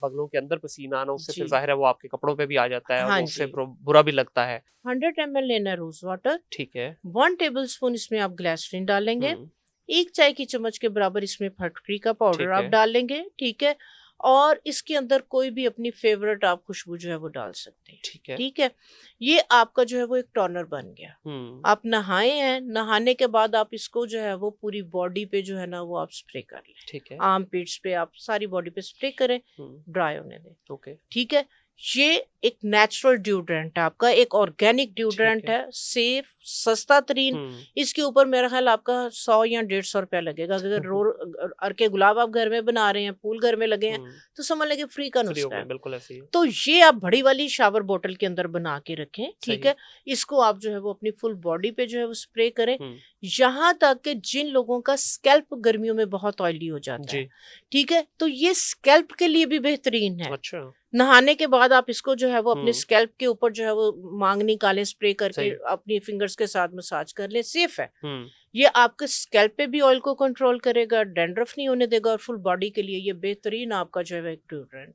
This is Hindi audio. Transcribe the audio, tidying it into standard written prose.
बगलों के अंदर पसीना आना, उससे फिर जी। जाहिर है वो आपके कपड़ों पे भी आ जाता है और हाँ वो उससे जी। बुरा भी लगता है। 100 ml लेना रोज वाटर, ठीक है। 1 टेबलस्पून इसमें आप ग्लिसरीन डालेंगे, हुँ, 1 चाय की चम्मच के बराबर इसमें फटकरी का पाउडर ठीक आप है, डालेंगे, ठीक है? और इसके अंदर कोई भी अपनी फेवरेट आप खुशबू जो है वो डाल सकते हैं, ठीक है। ठीक है? ये आपका जो है वो एक टोनर बन गया। हुँ, आप नहाए हैं, नहाने के बाद आप इसको जो है वो पूरी बॉडी पे जो है ना वो आप स्प्रे कर लें। ठीक है। आर्मपिट्स पे आप सारी बॉडी पे स्प्रे करें, हुँ, ड्राई होने दें। ओके, ठीक है? ये एक नेचुरल डिओड्रेंट है आपका, एक ऑर्गेनिक ठीक डिओड्रेंट है। है, सेफ, सस्ता तरीन। हुँ, इसके ऊपर मेरा ख़्याल आपका 100 या 150 रुपया लगेगा। अगर अर्के गुलाब आप घर में बना रहे हैं, फूल घर में लगे हैं, हुँ, तो समझ लें कि फ्री का फ्री हो नुस्खा गए, है। बिल्कुल ऐसे ही है। तो ये आप बड़ी वाली शावर बॉटल के अंदर बना के रखें, ठीक सही। है? इसको आप जो है वो अपनी फुल बॉडी पे जो है वो स्प्रे करें, हुँ, यहाँ तक कि जिन लोगों का स्कैल्प गर्मियों में बहुत ऑयली हो जाता है, जी, ठीक है? तो ये स्कैल्प के लिए भी बेहतरीन है। अच्छा। नहाने के बाद आप इसको जो है वो अपने हुँ, स्कैल्प के ऊपर जो है वो मांग निकालें, स्प्रे करके सही। अपनी फिंगर्स के साथ मसाज कर लें, सेफ है। हुँ, ये आपके स्कैल्प पे भी ऑयल को कंट्रोल करेगा, डैंड्रफ नहीं होने देगा और फुल बॉडी के लिए ये बेहतरीन आपका जो है वो एक डिओड्रेंट है।